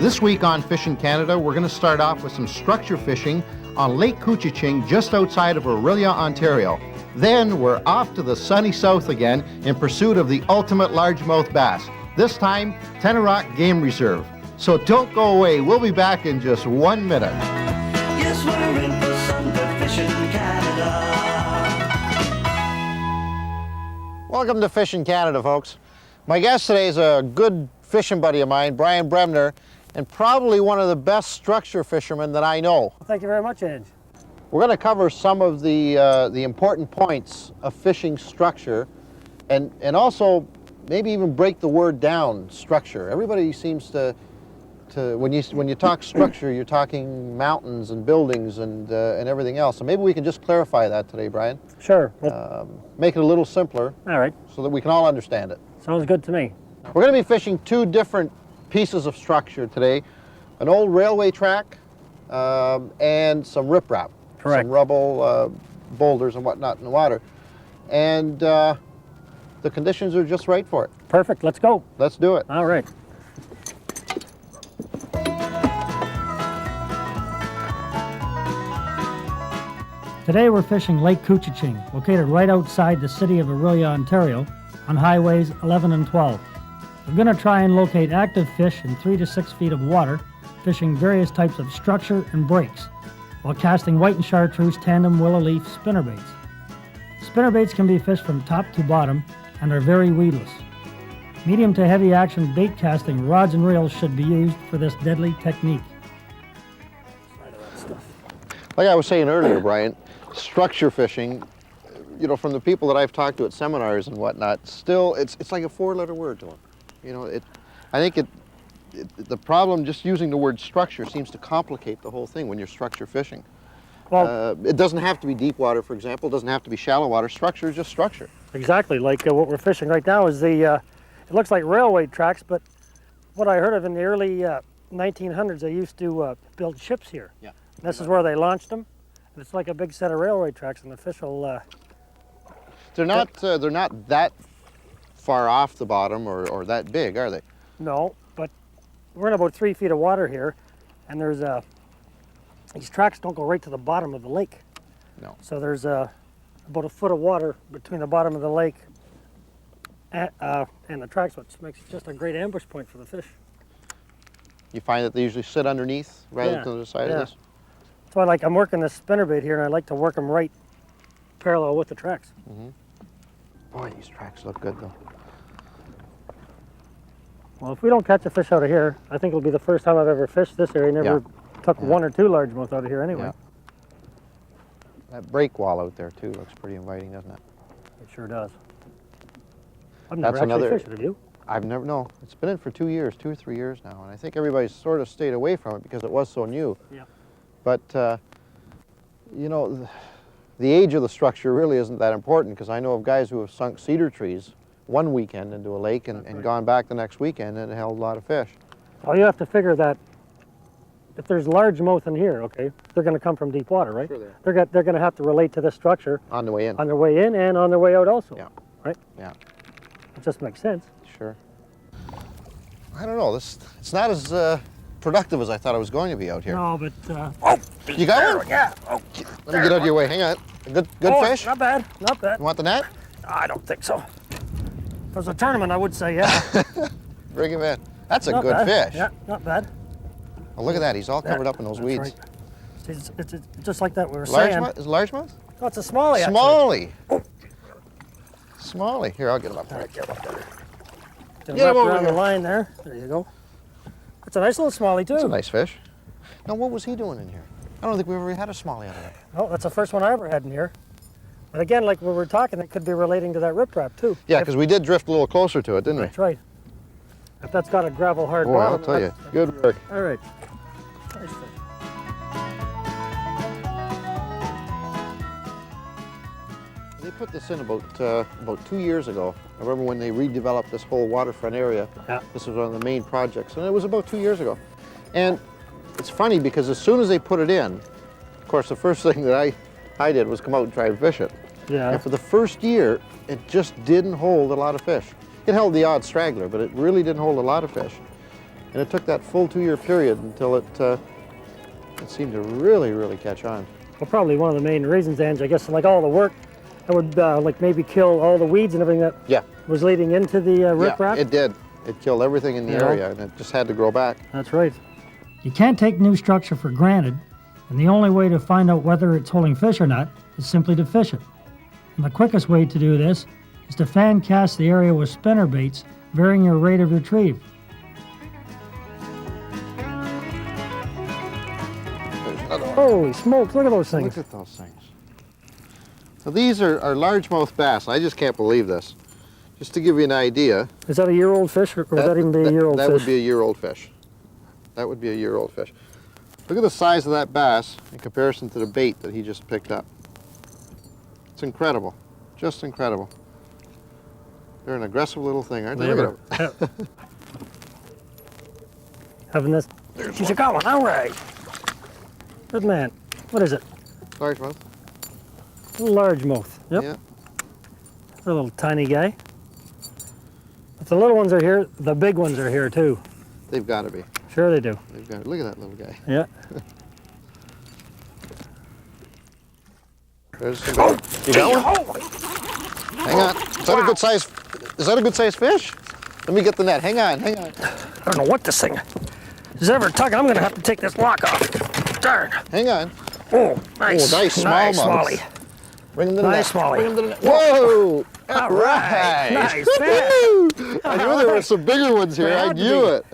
This week on Fishing Canada, we're going to start off with some structure fishing on Lake Couchiching just outside of Orillia, Ontario. Then we're off to the sunny south again in pursuit of the ultimate largemouth bass, this time Tenoroc Game Reserve. So don't go away, we'll be back in just 1 minute. Yes, we're in for some good fishing Canada. Welcome to Fishing Canada, folks. My guest today is a good fishing buddy of mine, Brian Bremner, and probably one of the best structure fishermen that I know. Well, thank you very much, Ange. We're going to cover some of the important points of fishing structure, and also maybe even break the word down, structure. Everybody seems to when you talk structure, you're talking mountains and buildings and everything else. So maybe we can just clarify that today, Brian. Sure. Make it a little simpler. All right. So that we can all understand it. Sounds good to me. We're going to be fishing two different pieces of structure today: an old railway track and some riprap. Correct. Some rubble, boulders and whatnot in the water. And the conditions are just right for it. Perfect. Let's go. Let's do it. All right. Today we're fishing Lake Couchiching, located right outside the city of Orillia, Ontario, on highways 11 and 12. We're going to try and locate active fish in 3 to 6 feet of water, fishing various types of structure and breaks, while casting white and chartreuse tandem willow leaf spinnerbaits. Spinnerbaits can be fished from top to bottom and are very weedless. Medium to heavy action bait casting rods and reels should be used for this deadly technique. Like I was saying earlier, Brian, structure fishing, you know, from the people that I've talked to at seminars and whatnot, still it's like a four-letter word to them. You know, I think the problem just using the word structure seems to complicate the whole thing when you're structure fishing. Well, it doesn't have to be deep water, for example. It doesn't have to be shallow water. Structure is just structure. Exactly. Like what we're fishing right now is it looks like railway tracks, but what I heard of in the early 1900s, they used to build ships here. Yeah. This is where they launched them. And it's like a big set of railway tracks, and the fish will... They're not that far off the bottom or that big, are they? No, but we're in about 3 feet of water here, and there's these tracks don't go right to the bottom of the lake. No. So there's about a foot of water between the bottom of the lake and the tracks, which makes it just a great ambush point for the fish. You find that they usually sit underneath rather than to the side of this? So I'm working this spinnerbait here, and I like to work them right parallel with the tracks. Mm-hmm. Boy, these tracks look good though. Well, if we don't catch a fish out of here, I think it'll be the first time I've ever fished this area. Never took 1 or 2 largemouth out of here anyway. Yeah. That break wall out there too looks pretty inviting, doesn't it? It sure does. I've never actually fished it, have you? I've never, no. It's been in for 2 years, 2 or 3 years now, and I think everybody's sort of stayed away from it because it was so new. Yeah. But, you know, the age of the structure really isn't that important, because I know of guys who have sunk cedar trees one weekend into a lake and gone back the next weekend and held a lot of fish. Well, you have to figure that if there's largemouth in here, okay, they're going to come from deep water, right? Sure they are. They're going to have to relate to this structure. On the way in. On their way in and on their way out also. Yeah. Right? Yeah. It just makes sense. Sure. I don't know. It's not as productive as I thought it was going to be out here. No, but... Oh, you got one? Yeah. Oh, let me get out of your way. Hang on. Good fish? Not bad. Not bad. You want the net? I don't think so. If it was a tournament, I would say yeah. Bring him in. That's a Not good bad. fish. Yeah, not bad. Oh, look at that. He's all covered up in those weeds. Right. It's just like that we were saying. Largemouth? Is it largemouth? Oh, it's a smallie, actually. Smallie. Oh. Smallie. Here, I'll get him up there. Get him up there. Get him over around here. the line there. There you go. It's a nice little smallie, too. That's a nice fish. Now, what was he doing in here? I don't think we've ever had a smallie out of that. Oh, that's the first one I ever had in here. But again, like we were talking, it could be relating to that riprap, too. Yeah, because we did drift a little closer to it, didn't we? That's right. If that's got a gravel hard Boy, bottom. I'll tell you. Good work. All right. Nice fish. They put this in about 2 years ago. I remember when they redeveloped this whole waterfront area. Yeah. This was one of the main projects, and it was about 2 years ago. And it's funny because as soon as they put it in, of course, the first thing that I did was come out and try and fish it. Yeah. And for the first year, it just didn't hold a lot of fish. It held the odd straggler, but it really didn't hold a lot of fish. And it took that full 2-year period until it seemed to really, really catch on. Well, probably one of the main reasons, Ange, I guess, like all the work that would like maybe kill all the weeds and everything that Yeah. was leading into the riprap. Yeah, it did. It killed everything in the area, and it just had to grow back. That's right. You can't take new structure for granted, and the only way to find out whether it's holding fish or not is simply to fish it. And the quickest way to do this is to fan cast the area with spinner baits, varying your rate of retrieve. There's another one. Holy smokes, look at those things. Look at those things. So these are largemouth bass. I just can't believe this. Just to give you an idea. Is that a year-old fish, or would that even be a year-old fish? That would be a year-old fish. That would be a year-old fish. Look at the size of that bass in comparison to the bait that he just picked up. It's incredible. Just incredible. They're an aggressive little thing, aren't they? Look at them. Having this. She's a got one. All right. Good man. What is it? Largemouth. Largemouth. Yep. Yeah. A little tiny guy. If the little ones are here, the big ones are here too. They've got to be. Sure they do. They've got to. Look at that little guy. Yeah. There's some. You got one? Hang on. Is that a good size? Is that a good size fish? Let me get the net. Hang on. Hang on. I don't know what this thing is ever tugging. I'm gonna have to take this lock off. Darn. Hang on. Oh, nice. Oh, nice smallmouth. Nice smallie. Bring him to the Nice net. smallie. Bring him to the net. Whoa! All right. Nice fish. Woo-hoo! I knew there were some bigger ones here. I knew it.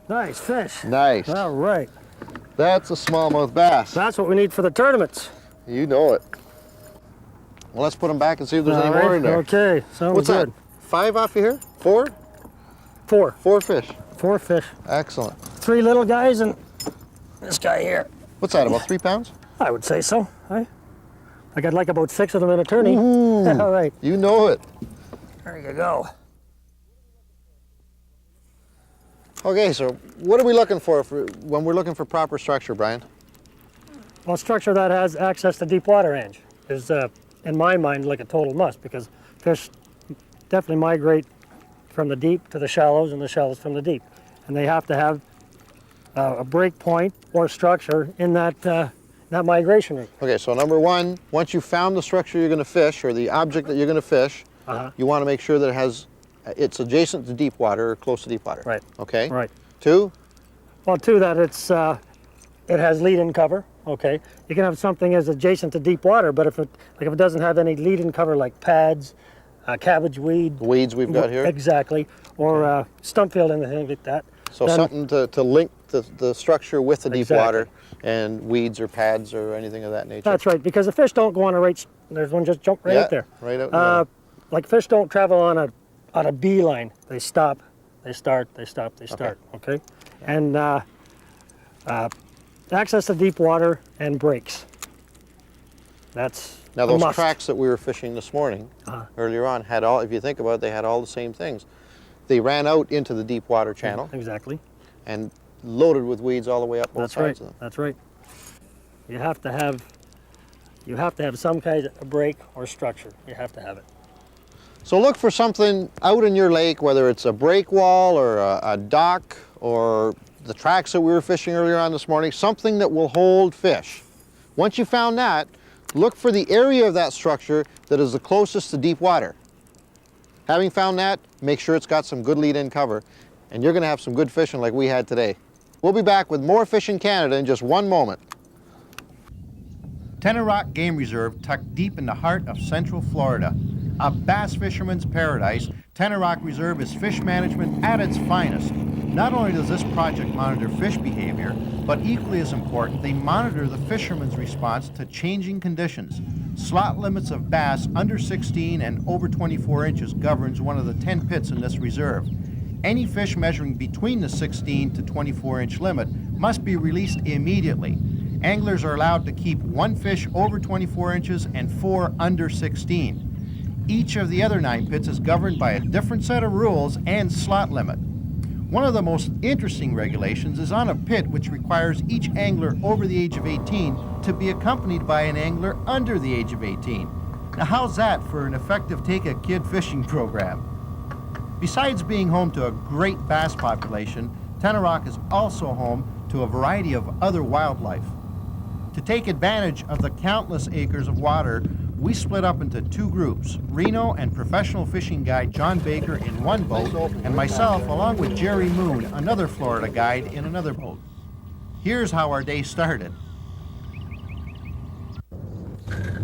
Nice fish. Nice. All right. That's a smallmouth bass. That's what we need for the tournaments. You know it. Well, let's put them back and see if there's any more in there. Okay. Sounds What's good. that? 5 off of here? 4? Four. 4 fish. 4 fish. Excellent. 3 little guys and this guy here. What's that, about 3 pounds? I would say so. I got like about 6 of them in a tourney. Ooh, All right. you know it. There you go. Okay, so what are we looking for when we're looking for proper structure, Brian? Well, structure that has access to deep water range is, in my mind, like a total must, because fish definitely migrate from the deep to the shallows and the shallows from the deep. And they have to have a break point or structure in that migration route. Okay, so number 1, once you've found the structure you're going to fish or the object that you're going to fish, you want to make sure that it's adjacent to deep water or close to deep water. Right. Okay. Right. 2? Well, 2, that it has lead-in cover. Okay. You can have something as adjacent to deep water, but if it doesn't have any lead-in cover like pads, cabbage weed, The weeds we've got here. exactly, or stump field, anything like that. So then- something to link the structure with the deep Exactly. water and weeds or pads or anything of that nature. That's right, because the fish don't go on a right. There's one just jumped right Yeah, up there. right out in the middle. Like fish don't travel on a beeline. They stop, they start, they stop, they start. Okay, and access to deep water and breaks. That's Now a those must. tracks that we were fishing this morning, earlier on, had all, if you think about it, they had all the same things. They ran out into the deep water channel Exactly. and loaded with weeds all the way up both That's right. sides of them. That's right. You have to have some kind of break or structure. You have to have it. So look for something out in your lake, whether it's a break wall or a dock or the tracks that we were fishing earlier on this morning, something that will hold fish. Once you found that, look for the area of that structure that is the closest to deep water. Having found that, make sure it's got some good lead-in cover, and you're gonna have some good fishing like we had today. We'll be back with more Fishing Canada in just one moment. Tenoroc Game Reserve, tucked deep in the heart of Central Florida. A bass fisherman's paradise, Tenoroc Reserve is fish management at its finest. Not only does this project monitor fish behavior, but equally as important, they monitor the fisherman's response to changing conditions. Slot limits of bass under 16 and over 24 inches governs one of the 10 pits in this reserve. Any fish measuring between the 16 to 24 inch limit must be released immediately. Anglers are allowed to keep 1 fish over 24 inches and 4 under 16. Each of the other 9 pits is governed by a different set of rules and slot limit. One of the most interesting regulations is on a pit which requires each angler over the age of 18 to be accompanied by an angler under the age of 18. Now how's that for an effective take-a-kid fishing program? Besides being home to a great bass population, Tenoroc is also home to a variety of other wildlife. To take advantage of the countless acres of water, we split up into two groups, Reno and professional fishing guide John Baker in one boat, and myself along with Jerry Moon, another Florida guide, in another boat. Here's how our day started.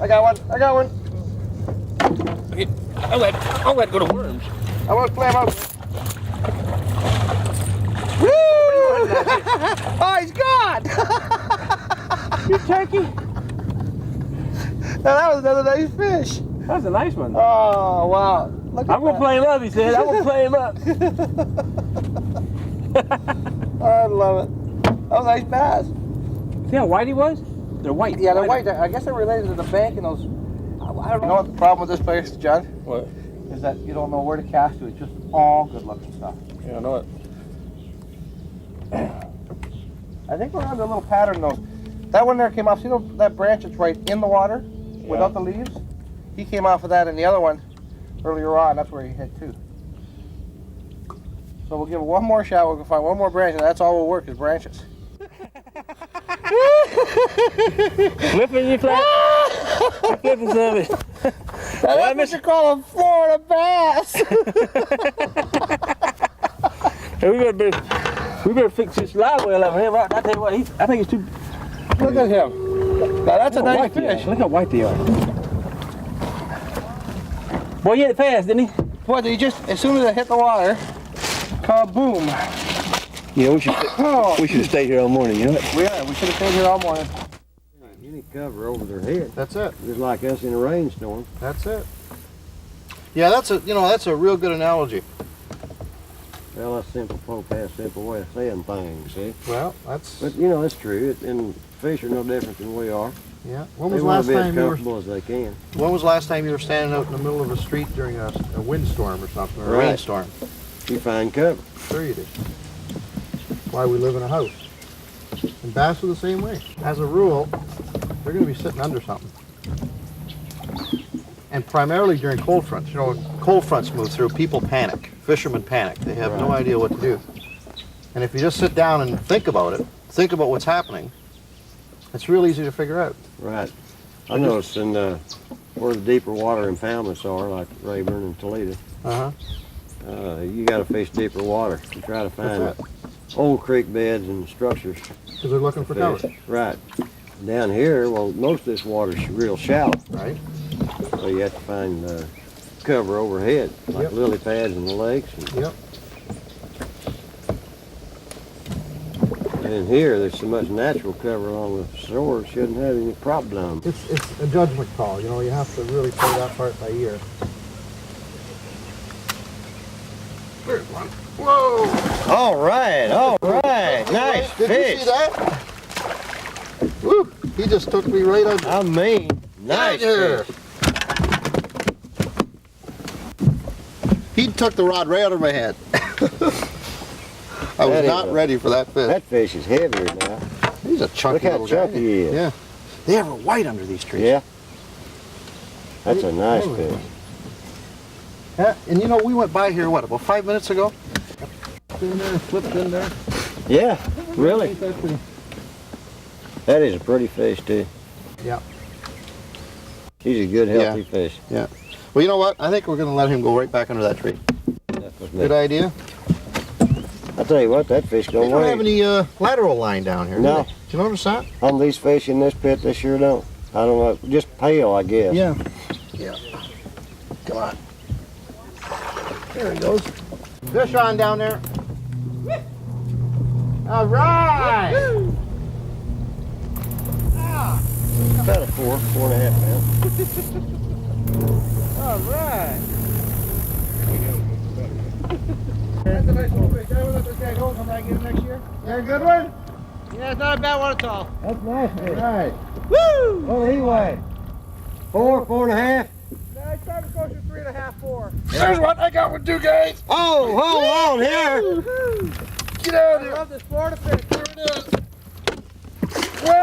I got one. Okay, I'll let go to worms. I want to play him out. Woo! Oh, he's gone! You turkey. Now, that was another nice fish. That was a nice one. Oh, wow. Look at I'm going to play him up, he said. I'm going to play him up. I love it. That was a nice bass. See how white he was? They're white. Yeah, they're white. I guess they're related to the bank and those. I don't know what the problem with this place, John. What? Is that you don't know where to cast to. It's just all good looking stuff. Yeah, I know it. I think we're on the little pattern though. That one there came off. See that branch that's right in the water without the leaves? He came off of that, and the other one earlier on, that's where he hit too. So we'll give it one more shot. We'll find one more branch, and that's all we'll work is branches. Flipping you flat? Flipping something. That's what you call a Florida bass. Hey, we better fix this live well over here. I tell you what, I think it's too. Look at him. Now that's a nice fish. Look how white they are. Boy, he hit it fast, didn't he? Boy, did he just, as soon as it hit the water, kaboom. You know, we should have stayed here all morning, you know it? We should have stayed here all morning. Any cover over their head, That's it. just like us in a rainstorm. That's it. Yeah, that's a real good analogy. Well, that's simple folk have simple way of saying things, see? Well, that's But you know, it's true. And fish are no different than we are. yeah. When They was the want last to be as time you were? comfortable as they can. When was the last time you were standing out in the middle of a street during a windstorm or something, or a Right. rainstorm? You find cover. Sure you did. Why we live in a house. And bass are the same way. As a rule, they're going to be sitting under something. And primarily during cold fronts. You know, when cold fronts move through, people panic. Fishermen panic. They have no idea what to do. And if you just sit down and think about it, think about what's happening, it's real easy to figure out. Right. I noticed in where the deeper water impoundments are, like Rayburn and Toledo, Uh-huh. you got to fish deeper water to try to find That's old creek beds and structures. Because they're looking for cover. Fish. Right. Down here, well, most of this water's real shallow, Right? so you have to find cover overhead, like Yep. lily pads in the lakes. And Yep. in here, there's so much natural cover along the shore, shouldn't have any problem. It's a judgment call. You know, you have to really play that part by ear. There's one. Whoa! All right, nice Did fish. you see that? Whoop! He just took me right under. I mean, nice There. fish. He took the rod right out of my head. I was That is not ready for that fish. That fish is heavier now. He's a chunky Look how little chunky guy. he is. Yeah. They ever white under these trees. Yeah. That's a nice Oh. fish. Yeah. And you know, we went by here, what, about 5 minutes ago? In there, flipped in there. Yeah, really. Ain't that pretty? That is a pretty fish too. Yeah. He's a good, healthy Yeah. fish. Yeah. Well, you know what? I think we're going to let him go right back under that tree. That was Good me. idea. I tell you what, that fish They don't don't have weigh. any lateral line down here. No. Do they? Did you notice that? On these fish in this pit, they sure don't. I don't know, just pale, I guess. Yeah. Yeah. Come on. There he goes. Fish on down there. All right. About a 4.5 pound. All right. That's a nice little fish. I will let this guy go. Come back in next year. Yeah, a good one? Yeah, it's not a bad one at all. That's nice All fish. right. Woo! What did he weigh? 4.5? No, it's probably closer to 3.5, 4. There's one. I got one too, guys. Oh, hold on here. Get out of I here. love this Florida fish. There it is. Whoa!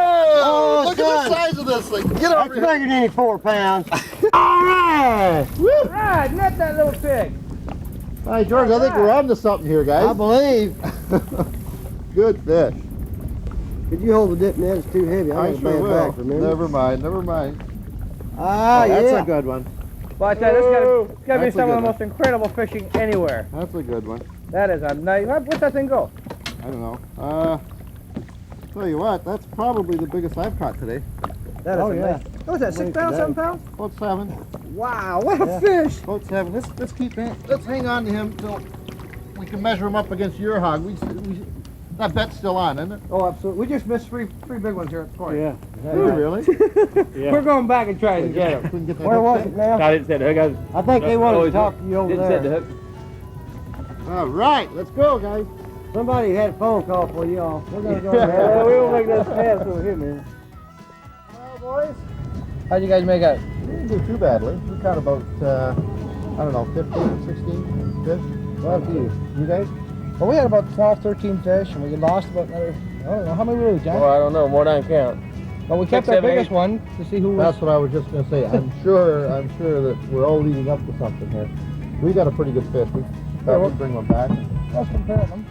Oh, Look at son. the size of this thing. Get I over here. figured any 4 pounds. All right. All right, net that little pig. All right, George, I think we're on to something here, I guys. believe. good fish. Could you hold the dip net? It's too heavy. I got a sure bad will. back, remember? Never mind, never mind. Ah, Oh, that's yeah. a good one. Well, I tell you, this is gonna be That's a some of good the most incredible fishing anywhere. That's a good one. That is a nice. What's that thing go? I don't know. Tell you what, that's probably the biggest I've caught today. That is Oh, a yeah. nice. What's that? 6 pounds, 7 pounds? About 7. Wow, what a fish! About 7. Let's keep it. Let's hang on to him till we can measure him up against your hog. That bet's still on, isn't it? Oh, absolutely. We just missed three big ones here at the point. Yeah. Did you really? Yeah. We're going back and trying to get them. Couldn't get that Where hook was set? it now? I didn't set the hook. I think they wanted to talk to you over Didn't set the there. hook. All right, let's go, guys. Somebody had a phone call for you all. We're gonna go Yeah, there. we won't make that pass over here, man. Well, boys, How'd you guys make out? we didn't do too badly. We caught about, I don't know, 15, 16 fish. Well, you. You guys? Well, we had about 12, 13 fish, and we lost about another. I don't know how many we lose, John. Well, I don't know. More than I can count. But we kept 6, our 7, biggest 8. one to see who was. That's what I was just going to say. I'm sure that we're all leading up to something here. We got a pretty good fish. We thought we'd bring one back. Let's compare them.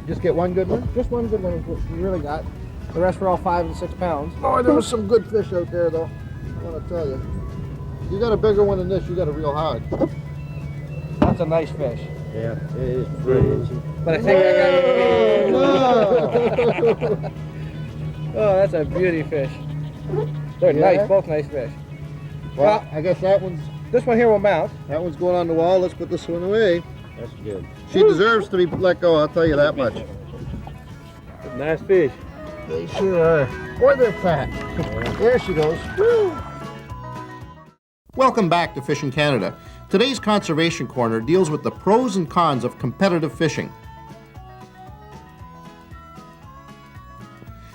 Just get one good one? Just one good one is what we really got. The rest were all 5 and 6 pounds. Oh, there was some good fish out there, though. I want to tell you. You got a bigger one than this, you got a real hog. That's a nice fish. Yeah, it is pretty. But I think I got. Oh, that's a beauty fish. They're Yeah? nice, both nice fish. Well, I guess that one's Will mount. going on the wall. Let's put this one away. That's good. She deserves to be let go, I'll tell you that much. Nice fish. They sure are. Boy, they're fat. There she goes. Woo. Welcome back to Fishing Canada. Today's Conservation Corner deals with the pros and cons of competitive fishing.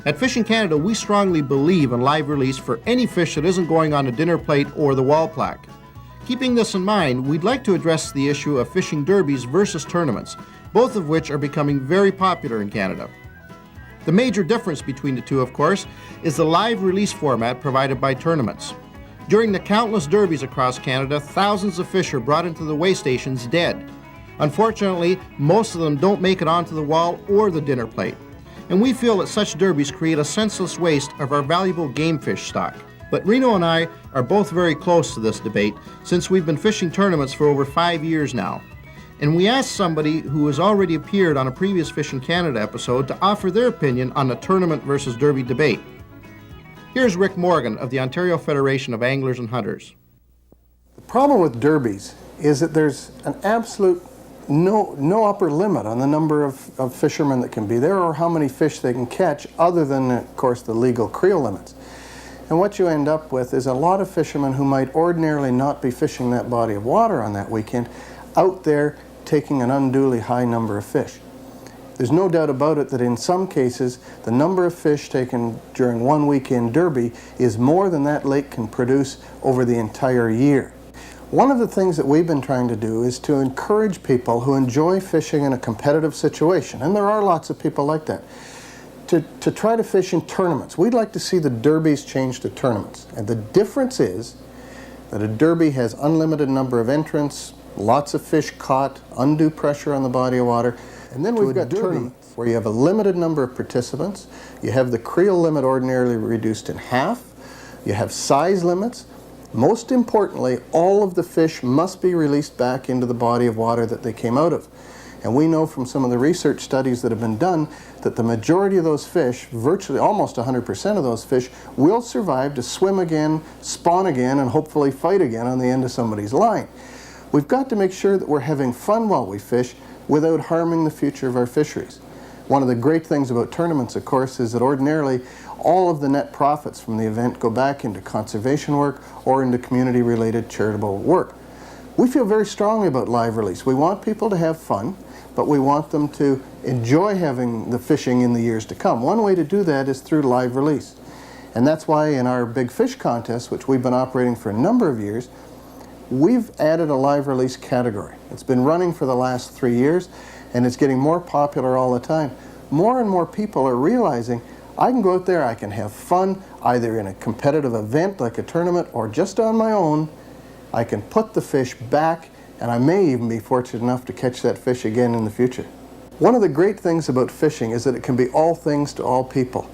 At Fishing Canada, we strongly believe in live release for any fish that isn't going on a dinner plate or the wall plaque. Keeping this in mind, we'd like to address the issue of fishing derbies versus tournaments, both of which are becoming very popular in Canada. The major difference between the two, of course, is the live release format provided by tournaments. During the countless derbies across Canada, thousands of fish are brought into the weigh stations dead. Unfortunately, most of them don't make it onto the wall or the dinner plate. And we feel that such derbies create a senseless waste of our valuable game fish stock. But Reno and I are both very close to this debate since we've been fishing tournaments for over 5 years now. And we asked somebody who has already appeared on a previous Fishing Canada episode to offer their opinion on the tournament versus derby debate. Here's Rick Morgan of the Ontario Federation of Anglers and Hunters. The problem with derbies is that there's an absolute no upper limit on the number of fishermen that can be there or how many fish they can catch, other than, of course, the legal creel limits. And what you end up with is a lot of fishermen who might ordinarily not be fishing that body of water on that weekend out there taking an unduly high number of fish. There's no doubt about it that in some cases the number of fish taken during one weekend derby is more than that lake can produce over the entire year. One of the things that we've been trying to do is to encourage people who enjoy fishing in a competitive situation, and there are lots of people like that, to try to fish in tournaments. We'd like to see the derbies change to tournaments. And the difference is that a derby has unlimited number of entrants, lots of fish caught, undue pressure on the body of water. And then we've got tournaments where you have a limited number of participants, you have the creel limit ordinarily reduced in half, you have size limits. Most importantly, all of the fish must be released back into the body of water that they came out of. And we know from some of the research studies that have been done that the majority of those fish, virtually almost 100% of those fish, will survive to swim again, spawn again, and hopefully fight again on the end of somebody's line. We've got to make sure that we're having fun while we fish without harming the future of our fisheries. One of the great things about tournaments, of course, is that ordinarily all of the net profits from the event go back into conservation work or into community-related charitable work. We feel very strongly about live release. We want people to have fun, but we want them to enjoy having the fishing in the years to come. One way to do that is through live release. And that's why in our Big Fish contest, which we've been operating for a number of years, we've added a live release category. It's been running for the last 3 years, and it's getting more popular all the time. More and more people are realizing, I can go out there, I can have fun, either in a competitive event like a tournament or just on my own. I can put the fish back, and I may even be fortunate enough to catch that fish again in the future. One of the great things about fishing is that it can be all things to all people.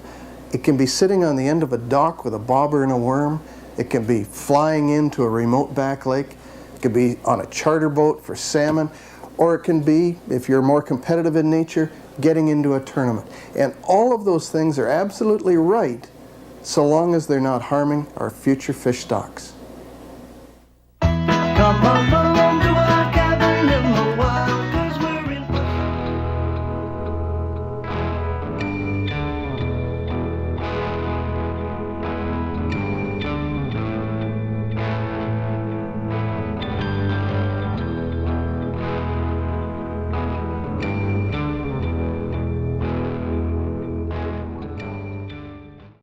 It can be sitting on the end of a dock with a bobber and a worm. It can be flying into a remote back lake. It can be on a charter boat for salmon. Or it can be, if you're more competitive in nature, getting into a tournament. And all of those things are absolutely right, so long as they're not harming our future fish stocks. Come on.